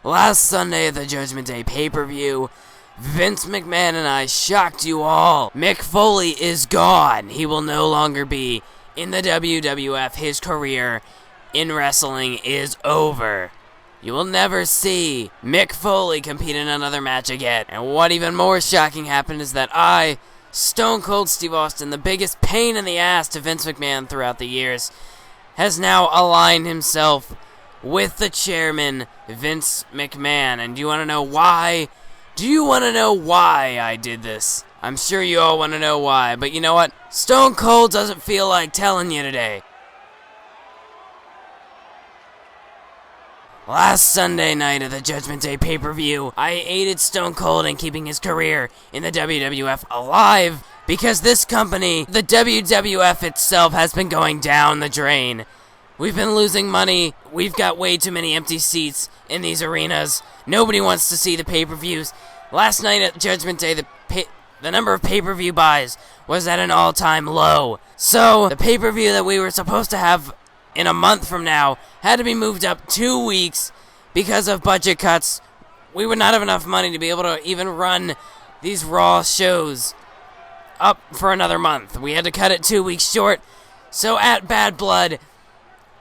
Last Sunday at the Judgment Day pay-per-view, Vince McMahon and I shocked you all. Mick Foley is gone. He will no longer be in the WWF. His career in wrestling is over. You will never see Mick Foley compete in another match again. And what even more shocking happened is that I, Stone Cold Steve Austin, the biggest pain in the ass to Vince McMahon throughout the years, has now aligned himself with the chairman, Vince McMahon. And do you want to know why? Do you want to know why I did this? I'm sure you all want to know why, but you know what? Stone Cold doesn't feel like telling you today. Last Sunday night at the Judgment Day pay-per-view, I aided Stone Cold in keeping his career in the WWF alive because this company, the WWF itself, has been going down the drain. We've been losing money. We've got way too many empty seats in these arenas. Nobody wants to see the pay-per-views. Last night at Judgment Day, the number of pay-per-view buys was at an all-time low. So, the pay-per-view that we were supposed to have in a month from now had to be moved up 2 weeks because of budget cuts. We would not have enough money to be able to even run these Raw shows up for another month. We had to cut it 2 weeks short. So, at Bad Blood,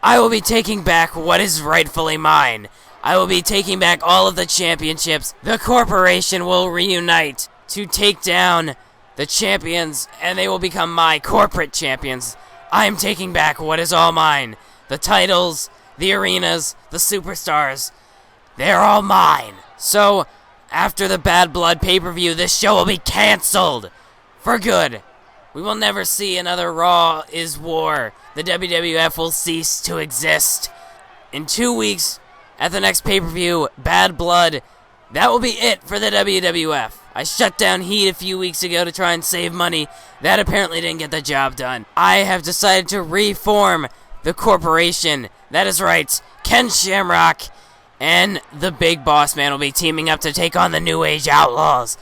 I will be taking back what is rightfully mine. I will be taking back all of the championships. The corporation will reunite to take down the champions, and they will become my corporate champions. I am taking back what is all mine. The titles, the arenas, the superstars. They're all mine. So, after the Bad Blood pay-per-view, this show will be cancelled. For good. We will never see another Raw is War. The WWF will cease to exist. In 2 weeks, at the next pay-per-view, Bad Blood, that will be it for the WWF. I shut down Heat a few weeks ago to try and save money. That apparently didn't get the job done. I have decided to reform the corporation. That is right. Ken Shamrock and the Big Boss Man will be teaming up to take on the New Age Outlaws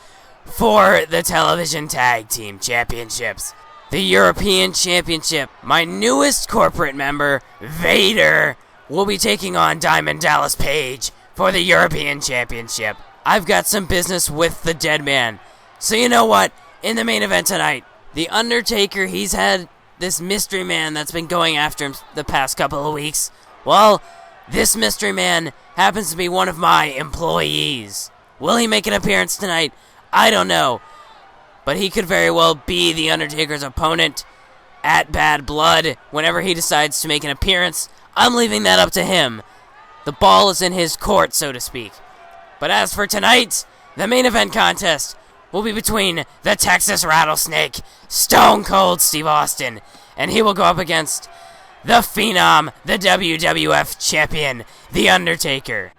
for the Television Tag Team Championships. The European Championship, my newest corporate member, Vader, will be taking on Diamond Dallas Page for the European Championship. I've got some business with the Dead Man. So you know what? In the main event tonight, the Undertaker, he's had this mystery man that's been going after him the past couple of weeks. Well, this mystery man happens to be one of my employees. Will he make an appearance tonight? I don't know. But he could very well be the Undertaker's opponent at Bad Blood whenever he decides to make an appearance. I'm leaving that up to him. The ball is in his court, so to speak. But as for tonight, the main event contest will be between the Texas Rattlesnake, Stone Cold Steve Austin, and he will go up against the Phenom, the WWF Champion, The Undertaker.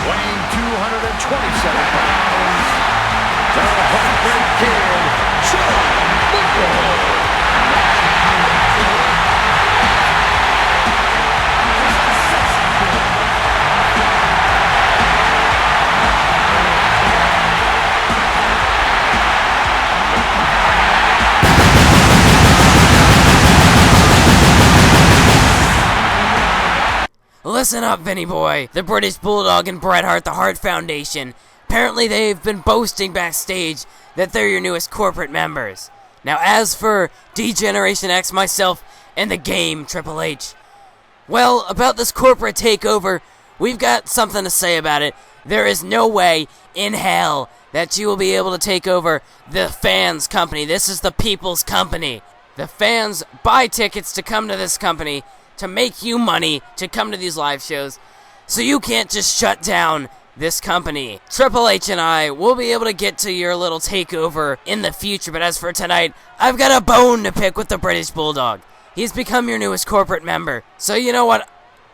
Weighing 227 pounds, the Heartbreak Kid, Shawn Michaels. Listen up, Vinny Boy. The British Bulldog and Bret Hart, the Hart Foundation. Apparently they've been boasting backstage that they're your newest corporate members. Now as for D-Generation X, myself, and the Game, Triple H. Well, about this corporate takeover, we've got something to say about it. There is no way in hell that you will be able to take over the fans' company. This is the people's company. The fans buy tickets to come to this company, to make you money, to come to these live shows, so you can't just shut down this company. Triple H and I will be able to get to your little takeover in the future, but as for tonight, I've got a bone to pick with the British Bulldog. He's become your newest corporate member. So you know what?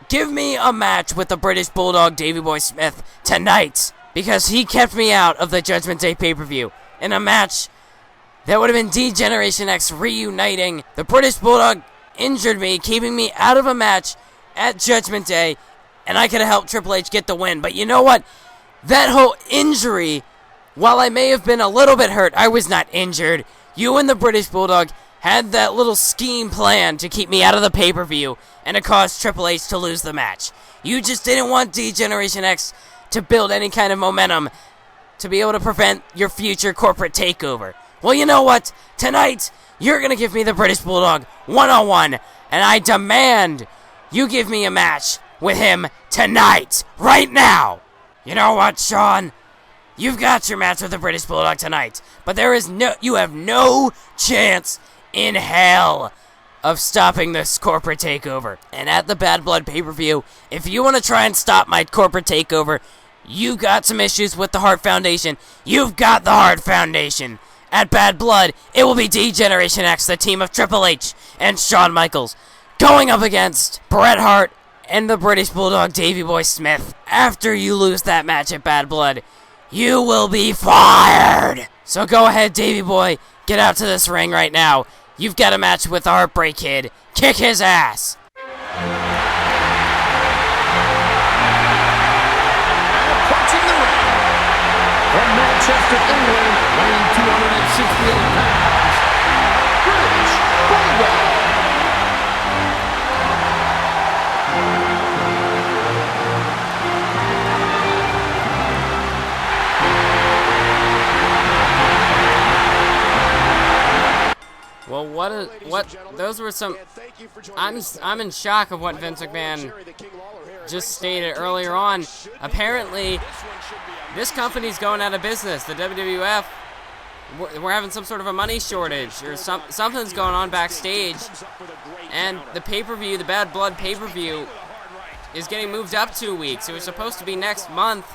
Give me a match with the British Bulldog, Davey Boy Smith, tonight, because he kept me out of the Judgment Day pay-per-view in a match that would have been D-Generation X reuniting. The British Bulldog injured me, keeping me out of a match at Judgment Day and I could have helped Triple H get the win. But you know what? That whole injury, while I may have been a little bit hurt, I was not injured. You and the British Bulldog had that little scheme plan to keep me out of the pay-per-view and to cause Triple H to lose the match. You just didn't want D-Generation X to build any kind of momentum to be able to prevent your future corporate takeover. Well, you know what? Tonight, you're going to give me the British Bulldog one-on-one, and I demand you give me a match with him tonight, right now. You know what, Shawn? You've got your match with the British Bulldog tonight, but you have no chance in hell of stopping this corporate takeover. And at the Bad Blood pay-per-view, if you want to try and stop my corporate takeover, you've got some issues with the Hart Foundation. You've got the Hart Foundation. At Bad Blood, it will be D-Generation X, the team of Triple H and Shawn Michaels, going up against Bret Hart and the British Bulldog Davey Boy Smith. After you lose that match at Bad Blood, you will be fired. So go ahead, Davey Boy, get out to this ring right now. You've got a match with the Heartbreak Kid. Kick his ass. Approaching the ring, from Manchester, England, weighing 268 pounds, British Bulldog. Well, those were some, I'm in shock of what Vince McMahon just stated earlier on. Apparently, this company's going out of business. The WWF, we're having some sort of a money shortage, or something's going on backstage, and the pay-per-view, the Bad Blood pay-per-view, is getting moved up 2 weeks. It was supposed to be next month.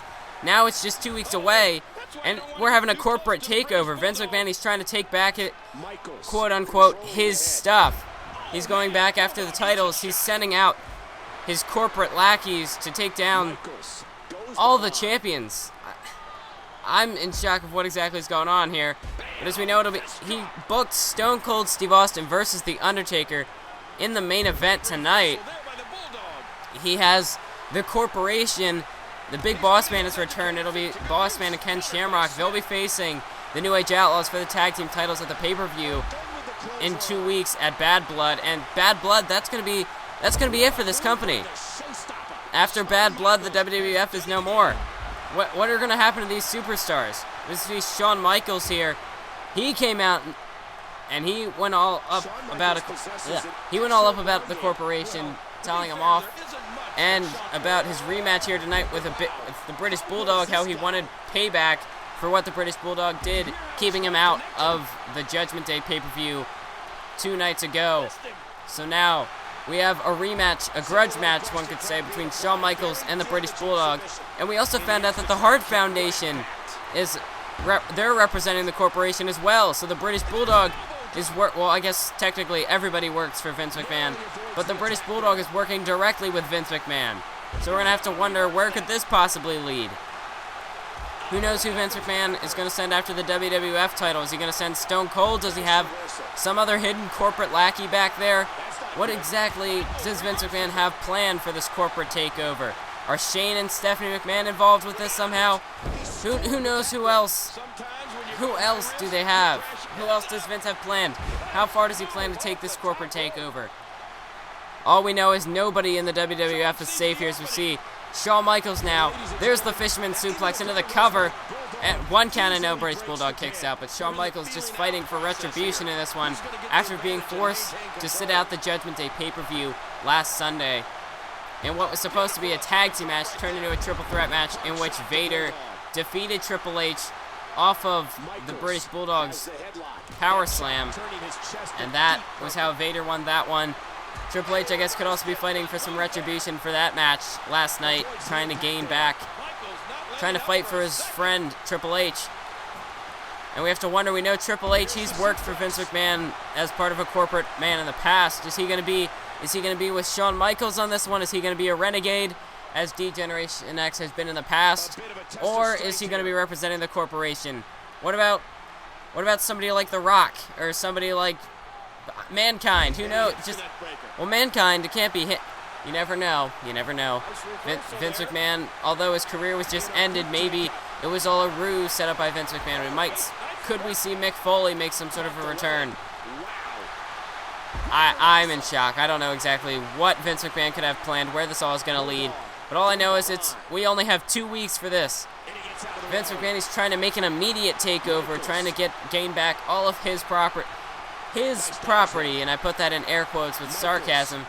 Now it's just 2 weeks away, and we're having a corporate takeover. Vince McMahon, he's trying to take back it, quote-unquote, his stuff. He's going back after the titles. He's sending out his corporate lackeys to take down all the champions. I'm in shock of what exactly is going on here. But as we know, he booked Stone Cold Steve Austin versus The Undertaker in the main event tonight. He has the corporation. The Big Boss Man has returned. It'll be Boss Man and Ken Shamrock. They'll be facing the New Age Outlaws for the tag team titles at the pay-per-view in 2 weeks at Bad Blood. And Bad Blood, that's gonna be it for this company. After Bad Blood, the WWF is no more. What are gonna happen to these superstars? This is Shawn Michaels here. He came out and he went all up about the corporation, telling them off, and about his rematch here tonight with the British Bulldog, how he wanted payback for what the British Bulldog did, keeping him out of the Judgment Day pay-per-view 2 nights ago. So now we have a rematch, a grudge match, one could say, between Shawn Michaels and the British Bulldog. And we also found out that the Hart Foundation they're representing the corporation as well. So the British Bulldog is well, I guess technically everybody works for Vince McMahon, but the British Bulldog is working directly with Vince McMahon. So we're gonna have to wonder, where could this possibly lead? Who knows who Vince McMahon is going to send after the WWF title? Is he going to send Stone Cold? Does he have some other hidden corporate lackey back there? What exactly does Vince McMahon have planned for this corporate takeover? Are Shane and Stephanie McMahon involved with this somehow? Who knows who else? Who else do they have? Who else does Vince have planned? How far does he plan to take this corporate takeover? All we know is nobody in the WWF is safe here, as we see Shawn Michaels now. There's the fisherman suplex into the cover. At 1 count and no, British Bulldog kicks out, but Shawn Michaels just fighting for retribution in this one after being forced to sit out the Judgment Day pay-per-view last Sunday. And what was supposed to be a tag team match turned into a triple threat match in which Vader defeated Triple H off of the British Bulldog's power slam, and that was how Vader won that one. Triple H, I guess, could also be fighting for some retribution for that match last night, trying to gain back, trying to fight for his friend Triple H. And we have to wonder, we know Triple H, he's worked for Vince McMahon as part of a corporate man in the past. Is he going to be with Shawn Michaels on this one? Is he going to be a renegade, as D-Generation X has been in the past? Or is he going to be representing the corporation? What about somebody like The Rock, or somebody like Mankind? Who knows? Mankind, it can't be hit. You never know. You never know. Vince McMahon, although his career was just ended, maybe it was all a ruse set up by Vince McMahon. Could we see Mick Foley make some sort of a return? I'm in shock. I don't know exactly what Vince McMahon could have planned, where this all is going to lead. But all I know is we only have 2 weeks for this. Vince McMahon is trying to make an immediate takeover, trying to gain back all of his property, and I put that in air quotes with sarcasm,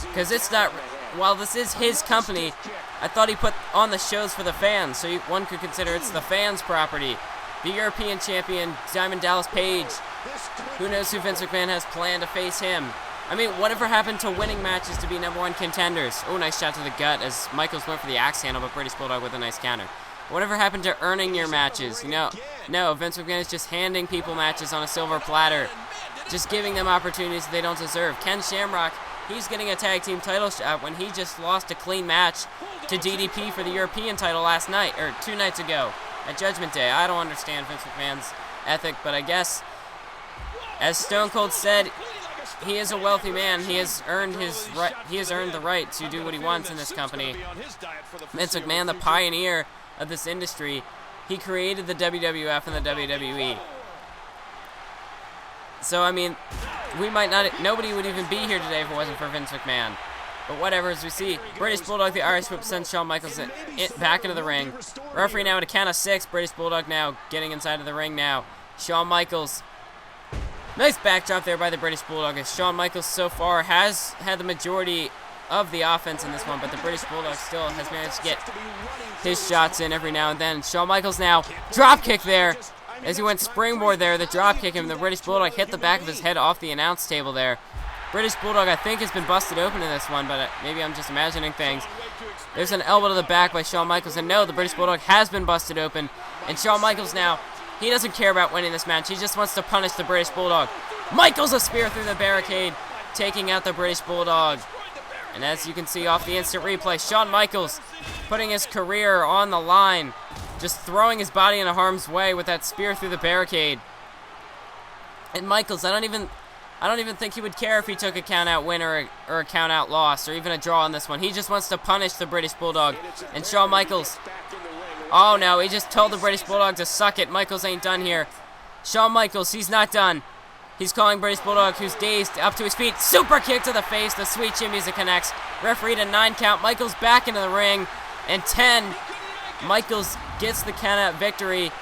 because it's not, while this is his company, I thought he put on the shows for the fans, so one could consider it's the fans' property. The European champion, Diamond Dallas Page. Who knows who Vince McMahon has planned to face him? I mean, whatever happened to winning matches to be #1 contenders? Oh, nice shot to the gut as Michaels went for the axe handle, but British Bulldog with a nice counter. Whatever happened to earning your matches? No, Vince McMahon is just handing people matches on a silver platter. Just giving them opportunities they don't deserve. Ken Shamrock, he's getting a tag team title shot when he just lost a clean match to DDP for the European title last night, or 2 nights ago at Judgment Day. I don't understand Vince McMahon's ethic, but I guess, as Stone Cold said, he is a wealthy man. He has earned the right to do what he wants in this company. Vince McMahon, the pioneer of this industry, he created the WWF and the WWE. So, I mean, nobody would even be here today if it wasn't for Vince McMahon. But whatever, as we see, British Bulldog, the Irish Whip, sends Shawn Michaels back into the ring. Referee now at a count of 6. British Bulldog now getting inside of the ring now. Shawn Michaels. Nice backdrop there by the British Bulldog, as Shawn Michaels so far has had the majority of the offense in this one, but the British Bulldog still has managed to get his shots in every now and then. Shawn Michaels now, drop kick there. As he went springboard there, the drop kick him, the British Bulldog hit the back of his head off the announce table there. British Bulldog, I think, has been busted open in this one, but maybe I'm just imagining things. There's an elbow to the back by Shawn Michaels, and no, the British Bulldog has been busted open. And Shawn Michaels now, he doesn't care about winning this match. He just wants to punish the British Bulldog. Michaels, a spear through the barricade, taking out the British Bulldog. And as you can see off the instant replay, Shawn Michaels putting his career on the line, just throwing his body into harm's way with that spear through the barricade. And Michaels, I don't even think he would care if he took a count-out win or a count-out loss or even a draw on this one. He just wants to punish the British Bulldog. And Shawn Michaels, oh no, he just told the British Bulldog to suck it. Michaels ain't done here. Shawn Michaels, he's not done. He's calling British Bulldog, who's dazed, up to his feet. Super kick to the face. The sweet chin music connects. Referee to 9 count. Michaels back into the ring. And 10. Michaels gets the count-out victory.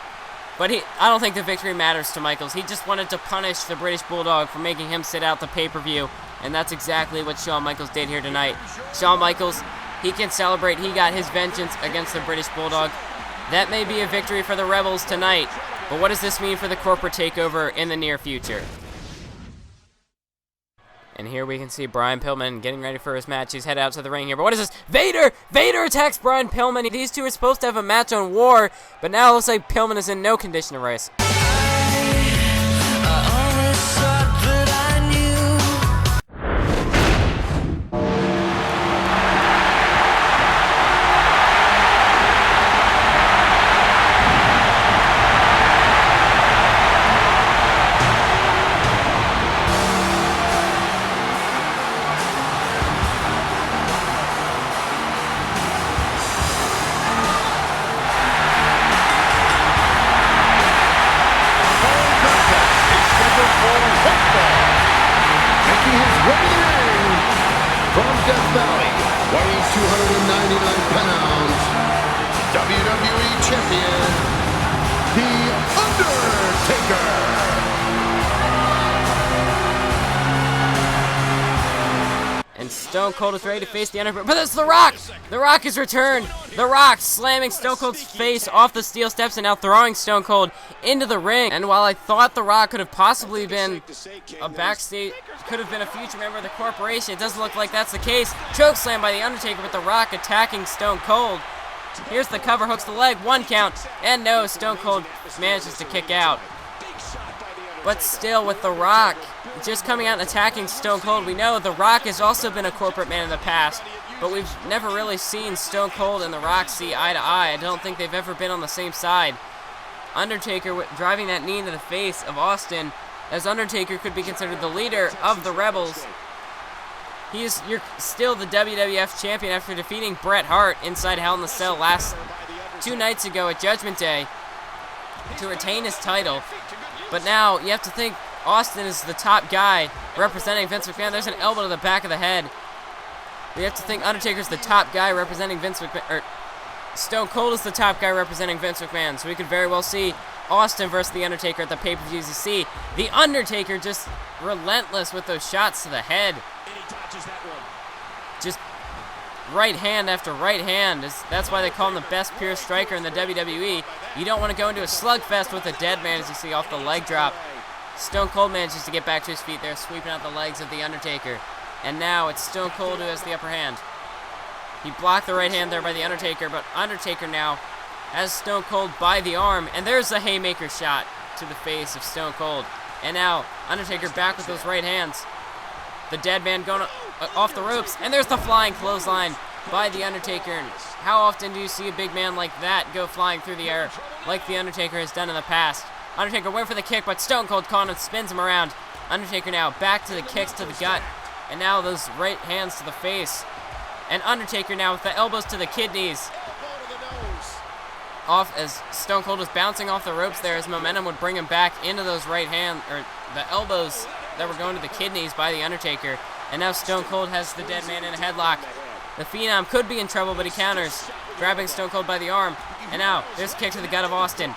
But I don't think the victory matters to Michaels. He just wanted to punish the British Bulldog for making him sit out the pay-per-view. And that's exactly what Shawn Michaels did here tonight. Shawn Michaels, he can celebrate. He got his vengeance against the British Bulldog. That may be a victory for the Rebels tonight. But what does this mean for the corporate takeover in the near future? And here we can see Brian Pillman getting ready for his match. He's headed out to the ring here. But what is this? Vader! Vader attacks Brian Pillman. These two are supposed to have a match on War, but now it looks like Pillman is in no condition to race. Weighing 299 pounds, WWE Champion, The Undertaker. And Stone Cold is ready to face the Undertaker. But it's The Rock! The Rock has returned! The Rock slamming Stone Cold's face off the steel steps and now throwing Stone Cold into the ring. And while I thought The Rock could have possibly been a backstage, could have been a future member of the corporation, it doesn't look like that's the case. Chokeslam by The Undertaker with The Rock attacking Stone Cold. Here's the cover, hooks the leg, 1 count. And no, Stone Cold manages to kick out. But still, with The Rock just coming out and attacking Stone Cold, we know The Rock has also been a corporate man in the past, but we've never really seen Stone Cold and The Rock see eye to eye. I don't think they've ever been on the same side. Undertaker driving that knee into the face of Austin, as Undertaker could be considered the leader of the Rebels. You're still the WWF champion after defeating Bret Hart inside Hell in the Cell last 2 nights ago at Judgment Day to retain his title. But now you have to think Austin is the top guy representing Vince McMahon. There's an elbow to the back of the head. We have to think Undertaker's the top guy representing Vince McMahon, or Stone Cold is the top guy representing Vince McMahon. So we could very well see Austin versus The Undertaker at the pay-per-views. You see The Undertaker just relentless with those shots to the head. Just right hand after right hand. That's why they call him the best pure striker in the WWE. You don't want to go into a slugfest with a dead man, as you see off the leg drop. Stone Cold manages to get back to his feet there, sweeping out the legs of The Undertaker. And now it's Stone Cold who has the upper hand. He blocked the right hand there by The Undertaker, but Undertaker now has Stone Cold by the arm. And there's a haymaker shot to the face of Stone Cold. And now Undertaker back with those right hands. The dead man going off the ropes. And there's the flying clothesline by The Undertaker. And how often do you see a big man like that go flying through the air like The Undertaker has done in the past? Undertaker went for the kick, but Stone Cold caught him, spins him around. Undertaker now back to the kicks to the gut. And now those right hands to the face. And Undertaker now with the elbows to the kidneys. Off as Stone Cold was bouncing off the ropes there, as momentum would bring him back into those right hand, or the elbows that were going to the kidneys by The Undertaker. And now Stone Cold has the dead man in a headlock. The Phenom could be in trouble, but he counters, grabbing Stone Cold by the arm. And now there's a kick to the gut of Austin.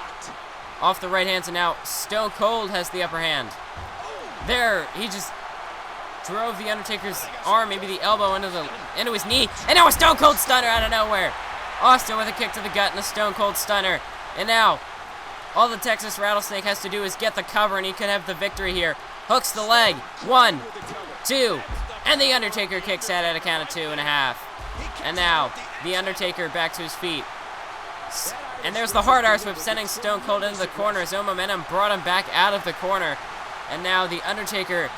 Off the right hands, and now Stone Cold has the upper hand. There, he just drove The Undertaker's arm, maybe the elbow, into his knee. And now a Stone Cold Stunner out of nowhere. Austin with a kick to the gut and a Stone Cold Stunner. And now, all the Texas Rattlesnake has to do is get the cover, and he could have the victory here. Hooks the leg. 1, 2, and The Undertaker kicks out at a count of 2.5. And now, The Undertaker back to his feet. And there's the hard arse whip, sending Stone Cold into the corner. His own momentum brought him back out of the corner. And now The Undertaker,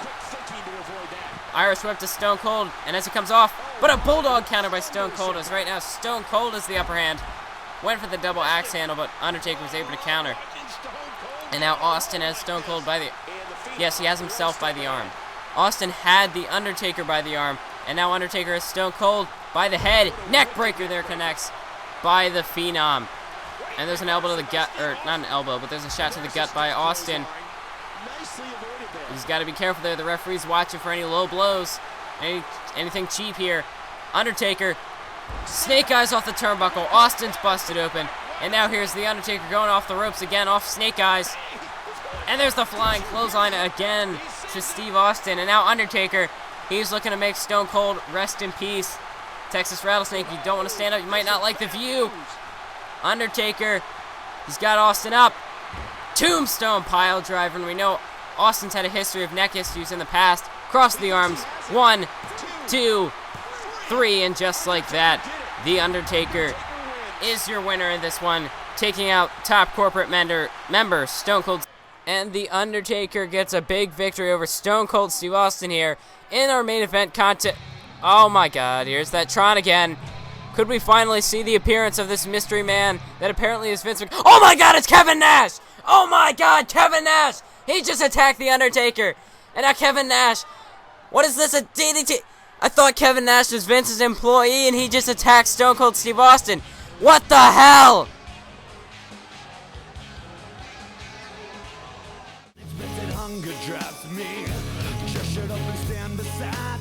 Irish whip to Stone Cold, and as it comes off, but a Bulldog counter by Stone Cold, as right now Stone Cold is the upper hand. Went for the double axe handle, but Undertaker was able to counter. And now Austin has Stone Cold by the... Yes, he has himself by the arm. Austin had The Undertaker by the arm, and now Undertaker has Stone Cold by the head. Neck breaker there connects by the Phenom. And there's an elbow to the gut, or not an elbow, but there's a shot to the gut by Austin. He's got to be careful there. The referee's watching for any low blows, anything cheap here. Undertaker, snake eyes off the turnbuckle. Austin's busted open. And now here's The Undertaker going off the ropes again, off snake eyes. And there's the flying clothesline again to Steve Austin. And now Undertaker, he's looking to make Stone Cold rest in peace. Texas Rattlesnake, you don't want to stand up. You might not like the view. Undertaker, he's got Austin up. Tombstone pile driver, and we know Austin's had a history of neck issues in the past. Cross the arms. 1, 2, 3, and just like that, The Undertaker is your winner in this one, taking out top corporate member Stone Cold. And The Undertaker gets a big victory over Stone Cold Steve Austin here in our main event contest. Oh my God, here's that Tron again. Could we finally see the appearance of this mystery man that apparently is Vince McMahon? Oh my God, it's Kevin Nash! Oh my God, Kevin Nash! He just attacked The Undertaker. And now Kevin Nash. What is this, a DDT? I thought Kevin Nash was Vince's employee and he just attacked Stone Cold Steve Austin. What the hell? Hunger drives me. Just shut up and stand beside